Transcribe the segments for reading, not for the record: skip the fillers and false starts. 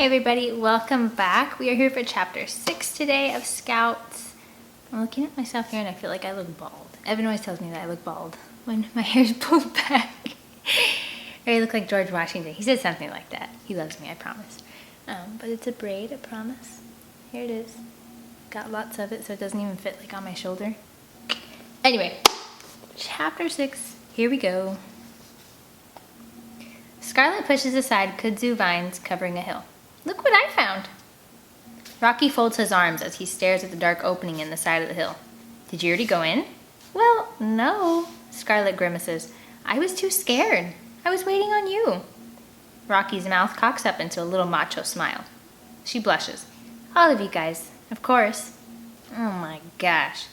Hey everybody, welcome back. We are here for chapter 6 today of Scouts. I'm looking at myself here and I feel like I look bald. Evan always tells me that I look bald when my hair is pulled back. Or I look like George Washington. He said something like that. He loves me, I promise. But it's a braid, I promise. Here it is. Got lots of it so it doesn't even fit like on my shoulder. Anyway, chapter 6, here we go. Scarlet pushes aside kudzu vines covering a hill. Look what I found! Rocky folds his arms as he stares at the dark opening in the side of the hill. Did you already go in? Well, no, Scarlet grimaces. I was too scared. I was waiting on you. Rocky's mouth cocks up into a little macho smile. She blushes. All of you guys, of course. Oh my gosh.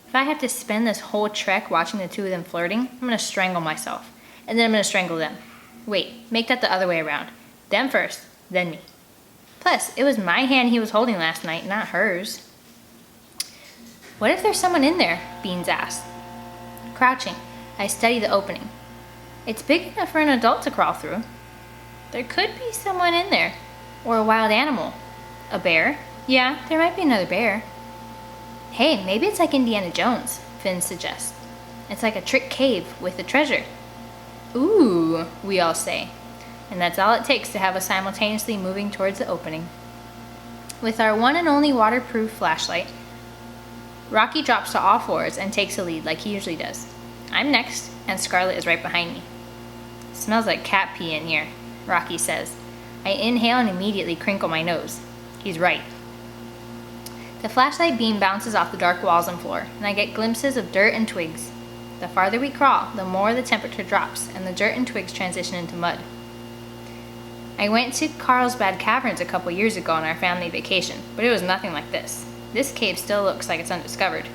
If I have to spend this whole trek watching the two of them flirting, I'm gonna strangle myself. And then I'm gonna strangle them. Wait, make that the other way around. Them first, then me. Plus, it was my hand he was holding last night, not hers. What if there's someone in there? Beans asked. Crouching, I study the opening. It's big enough for an adult to crawl through. There could be someone in there. Or a wild animal. A bear? Yeah, there might be another bear. Hey, maybe it's like Indiana Jones, Finn suggests. It's like a trick cave with a treasure. Ooh, we all say. And that's all it takes to have us simultaneously moving towards the opening. With our one and only waterproof flashlight, Rocky drops to all fours and takes the lead like he usually does. I'm next, and Scarlet is right behind me. Smells like cat pee in here, Rocky says. I inhale and immediately crinkle my nose. He's right. The flashlight beam bounces off the dark walls and floor, and I get glimpses of dirt and twigs. The farther we crawl, the more the temperature drops, and the dirt and twigs transition into mud. I went to Carlsbad Caverns a couple years ago on our family vacation, but it was nothing like this. This cave still looks like it's undiscovered.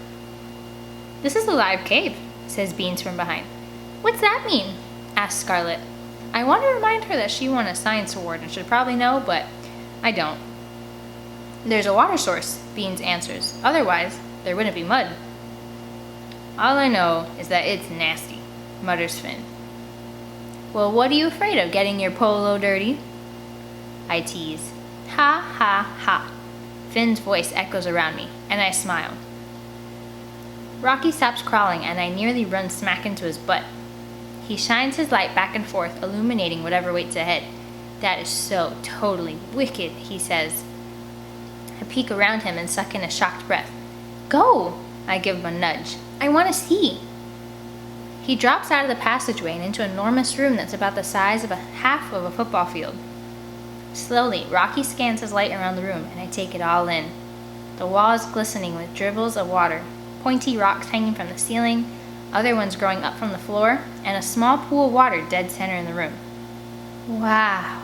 This is a live cave, says Beans from behind. What's that mean? Asks Scarlet. I want to remind her that she won a science award and should probably know, but I don't. There's a water source, Beans answers. Otherwise, there wouldn't be mud. All I know is that it's nasty, mutters Finn. Well, what are you afraid of, getting your polo dirty? I tease. Ha ha ha. Finn's voice echoes around me, and I smile. Rocky stops crawling, and I nearly run smack into his butt. He shines his light back and forth, illuminating whatever waits ahead. That is so totally wicked, he says. I peek around him and suck in a shocked breath. Go! I give him a nudge. I want to see. He drops out of the passageway and into an enormous room that's about the size of half of a football field. Slowly, Rocky scans his light around the room, and I take it all in. The walls glistening with dribbles of water, pointy rocks hanging from the ceiling, other ones growing up from the floor, and a small pool of water dead center in the room. Wow,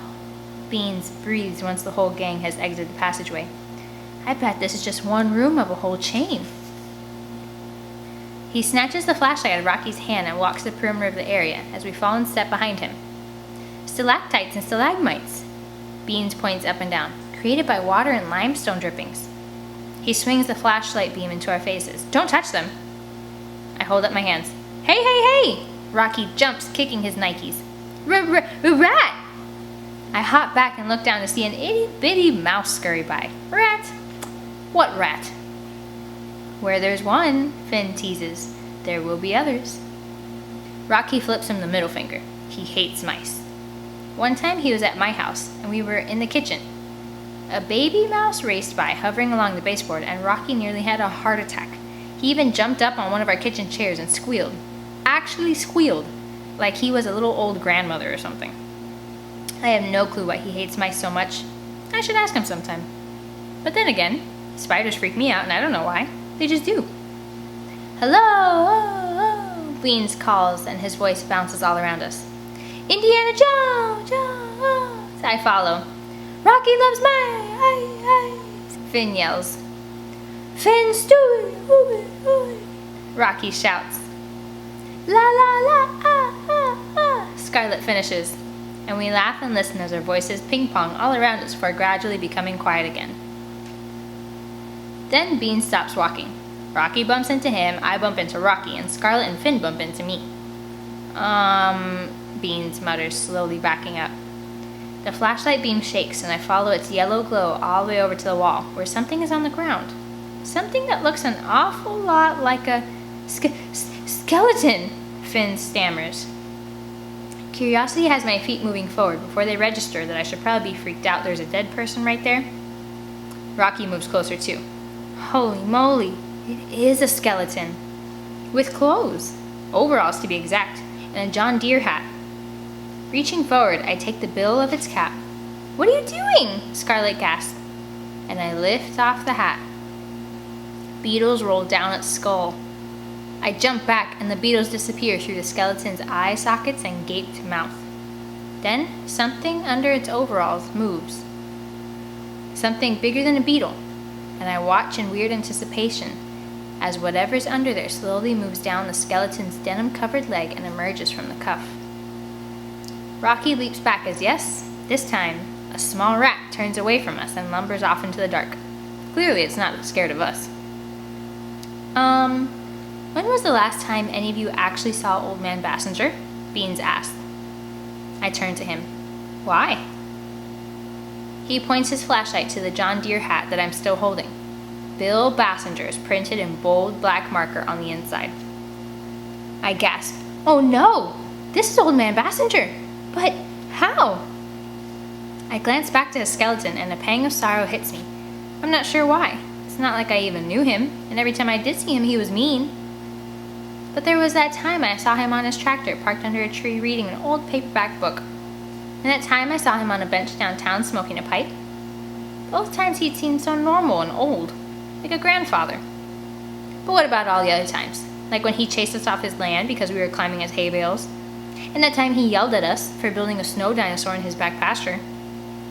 Beans breathes once the whole gang has exited the passageway. I bet this is just one room of a whole chain. He snatches the flashlight out of Rocky's hand and walks the perimeter of the area as we fall in step behind him. Stalactites and stalagmites, Beans points up and down, created by water and limestone drippings. He swings the flashlight beam into our faces. Don't touch them. I hold up my hands. Hey, hey, hey! Rocky jumps, kicking his Nikes. Rat! I hop back and look down to see an itty-bitty mouse scurry by. Rat? What rat? Where there's one, Finn teases, there will be others. Rocky flips him the middle finger. He hates mice. One time he was at my house, and we were in the kitchen. A baby mouse raced by, hovering along the baseboard, and Rocky nearly had a heart attack. He even jumped up on one of our kitchen chairs and squealed. Actually squealed, like he was a little old grandmother or something. I have no clue why he hates mice so much. I should ask him sometime. But then again, spiders freak me out, and I don't know why. They just do. Hello! Oh, oh, Beans calls, and his voice bounces all around us. Indiana Jones! I follow. Rocky loves mice! Finn yells. Finn Stewie! Rocky shouts. La la la! Ah ah ah! Scarlet finishes, and we laugh and listen as our voices ping-pong all around us before gradually becoming quiet again. Then Beans stops walking. Rocky bumps into him, I bump into Rocky, and Scarlet and Finn bump into me. Beans mutters, slowly backing up. The flashlight beam shakes, and I follow its yellow glow all the way over to the wall, where something is on the ground. Something that looks an awful lot like a skeleton, Finn stammers. Curiosity has my feet moving forward before they register that I should probably be freaked out there's a dead person right there. Rocky moves closer too. Holy moly, it is a skeleton. With clothes, overalls to be exact, and a John Deere hat. Reaching forward, I take the bill of its cap. What are you doing? Scarlet gasps, and I lift off the hat. Beetles roll down its skull. I jump back, and the beetles disappear through the skeleton's eye sockets and gaped mouth. Then, something under its overalls moves. Something bigger than a beetle, and I watch in weird anticipation as whatever's under there slowly moves down the skeleton's denim-covered leg and emerges from the cuff. Rocky leaps back as yes, this time, a small rat turns away from us and lumbers off into the dark. Clearly it's not scared of us. When was the last time any of you actually saw Old Man Basinger? Beans asked. I turned to him. Why? He points his flashlight to the John Deere hat that I'm still holding. Bill Basinger is printed in bold black marker on the inside. I gasp. Oh no! This is Old Man Basinger! But how? I glance back to his skeleton and a pang of sorrow hits me. I'm not sure why. It's not like I even knew him, and every time I did see him he was mean. But there was that time I saw him on his tractor parked under a tree reading an old paperback book. And that time I saw him on a bench downtown smoking a pipe. Both times he'd seemed so normal and old, like a grandfather. But what about all the other times? Like when he chased us off his land because we were climbing his hay bales. And that time he yelled at us for building a snow dinosaur in his back pasture.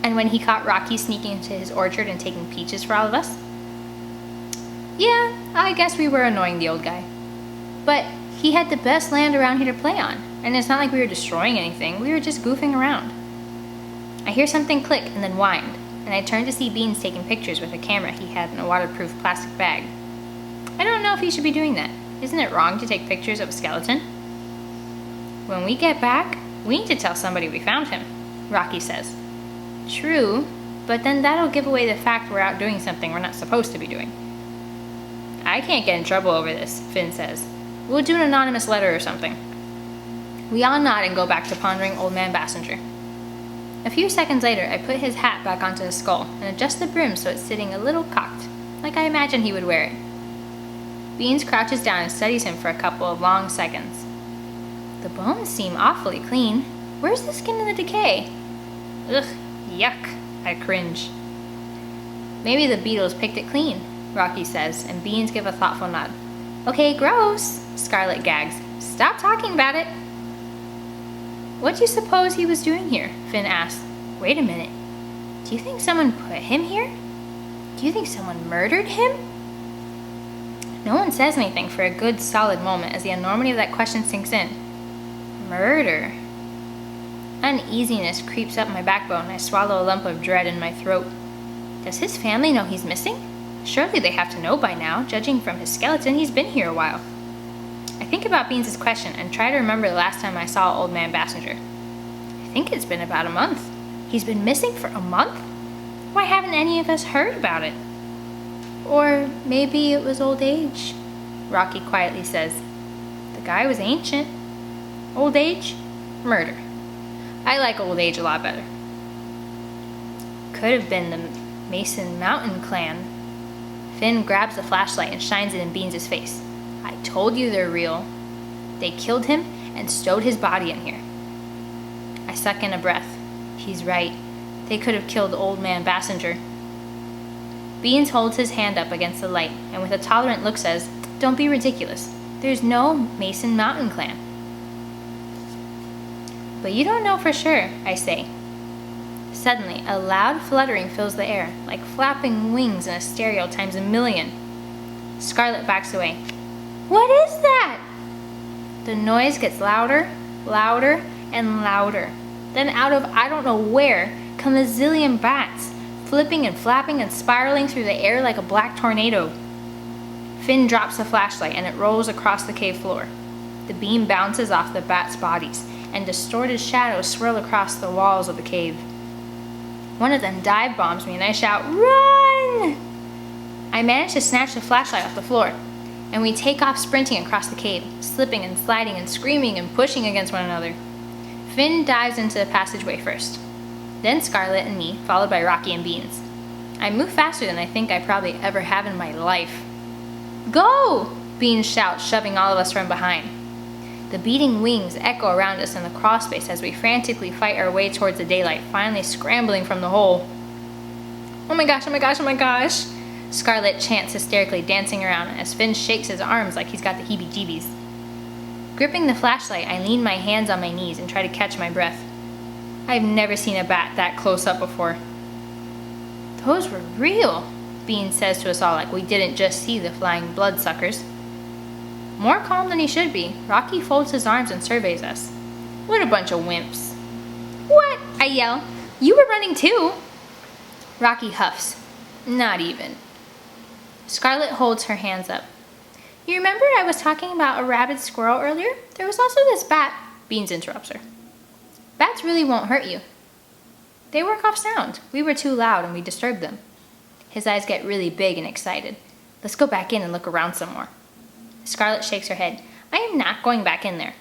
And when he caught Rocky sneaking into his orchard and taking peaches for all of us. Yeah, I guess we were annoying the old guy. But he had the best land around here to play on, and it's not like we were destroying anything, we were just goofing around. I hear something click and then wind, and I turn to see Beans taking pictures with a camera he had in a waterproof plastic bag. I don't know if he should be doing that. Isn't it wrong to take pictures of a skeleton? When we get back, we need to tell somebody we found him, Rocky says. True, but then that'll give away the fact we're out doing something we're not supposed to be doing. I can't get in trouble over this, Finn says. We'll do an anonymous letter or something. We all nod and go back to pondering Old Man Basinger. A few seconds later, I put his hat back onto his skull and adjust the brim so it's sitting a little cocked, like I imagine he would wear it. Beans crouches down and studies him for a couple of long seconds. The bones seem awfully clean. Where's the skin and the decay? Ugh, yuck, I cringe. Maybe the beetles picked it clean, Rocky says, and Beans give a thoughtful nod. Okay, gross, Scarlet gags. Stop talking about it. What do you suppose he was doing here? Finn asks. Wait a minute. Do you think someone put him here? Do you think someone murdered him? No one says anything for a good solid moment as the enormity of that question sinks in. Murder. Uneasiness creeps up my backbone and I swallow a lump of dread in my throat. Does his family know he's missing? Surely they have to know by now, judging from his skeleton. He's been here a while. I think about Beans' question and try to remember the last time I saw Old Man Basinger. I think it's been about a month. He's been missing for a month? Why haven't any of us heard about it? Or maybe it was old age, Rocky quietly says. The guy was ancient. Old age? Murder. I like old age a lot better. Could have been the Mason Mountain clan. Finn grabs the flashlight and shines it in Beans' face. I told you they're real. They killed him and stowed his body in here. I suck in a breath. He's right. They could have killed Old Man Basinger. Beans holds his hand up against the light and with a tolerant look says, Don't be ridiculous. There's no Mason Mountain clan. But you don't know for sure, I say. Suddenly, a loud fluttering fills the air, like flapping wings in a stereo times a million. Scarlet backs away. What is that? The noise gets louder, louder, and louder. Then out of I don't know where come a zillion bats, flipping and flapping and spiraling through the air like a black tornado. Finn drops the flashlight and it rolls across the cave floor. The beam bounces off the bats' bodies, and distorted shadows swirl across the walls of the cave. One of them dive bombs me and I shout, "Run!" I manage to snatch the flashlight off the floor, and we take off sprinting across the cave, slipping and sliding and screaming and pushing against one another. Finn dives into the passageway first, then Scarlet and me, followed by Rocky and Beans. I move faster than I think I probably ever have in my life. "Go!" Beans shouts, shoving all of us from behind. The beating wings echo around us in the crawl space as we frantically fight our way towards the daylight, finally scrambling from the hole. "Oh my gosh, oh my gosh, oh my gosh!" Scarlet chants hysterically, dancing around as Finn shakes his arms like he's got the heebie-jeebies. Gripping the flashlight, I lean my hands on my knees and try to catch my breath. I've never seen a bat that close up before. "Those were real," Bean says to us all like we didn't just see the flying bloodsuckers. More calm than he should be, Rocky folds his arms and surveys us. "What a bunch of wimps." "What?" I yell. "You were running too." Rocky huffs. "Not even." Scarlet holds her hands up. "You remember I was talking about a rabid squirrel earlier? There was also this bat." Beans interrupts her. "Bats really won't hurt you. They work off sound. We were too loud and we disturbed them." His eyes get really big and excited. "Let's go back in and look around some more." Scarlet shakes her head. "I am not going back in there."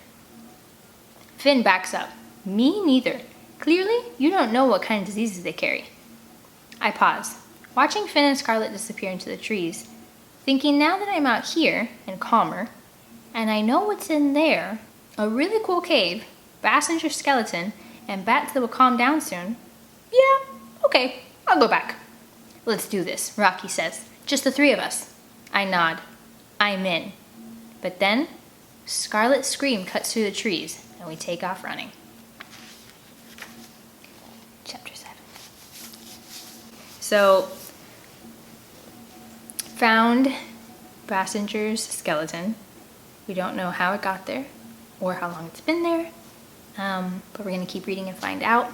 Finn backs up. "Me neither. Clearly, you don't know what kind of diseases they carry." I pause, watching Finn and Scarlet disappear into the trees, thinking now that I'm out here and calmer, and I know what's in there, a really cool cave, Basinger skeleton, and bats that will calm down soon. Yeah, okay, I'll go back. "Let's do this," Rocky says. "Just the three of us." I nod. I'm in. But then, Scarlet's scream cuts through the trees, and we take off running. Chapter 7. So, found Basinger's skeleton. We don't know how it got there, or how long it's been there, but we're going to keep reading and find out.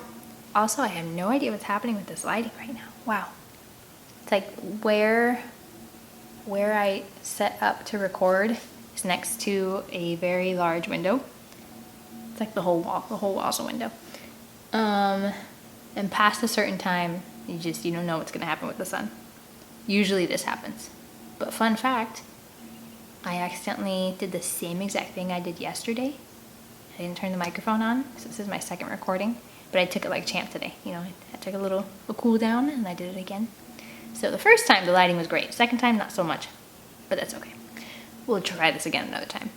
Also, I have no idea what's happening with this lighting right now. Wow. It's like where I set up to record is next to a very large window. It's like the whole wall's a window. And past a certain time, you don't know what's going to happen with the sun. Usually this happens. But fun fact, I accidentally did the same exact thing I did yesterday. I didn't turn the microphone on, so this is my second recording. But I took it like champ today. I took a cool down and I did it again. So the first time the lighting was great. Second time, not so much. But that's okay. We'll try this again another time.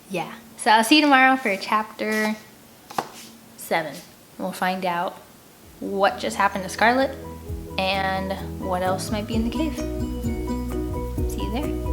Yeah. So I'll see you tomorrow for chapter 7. We'll find out what just happened to Scarlet and what else might be in the cave. See you there.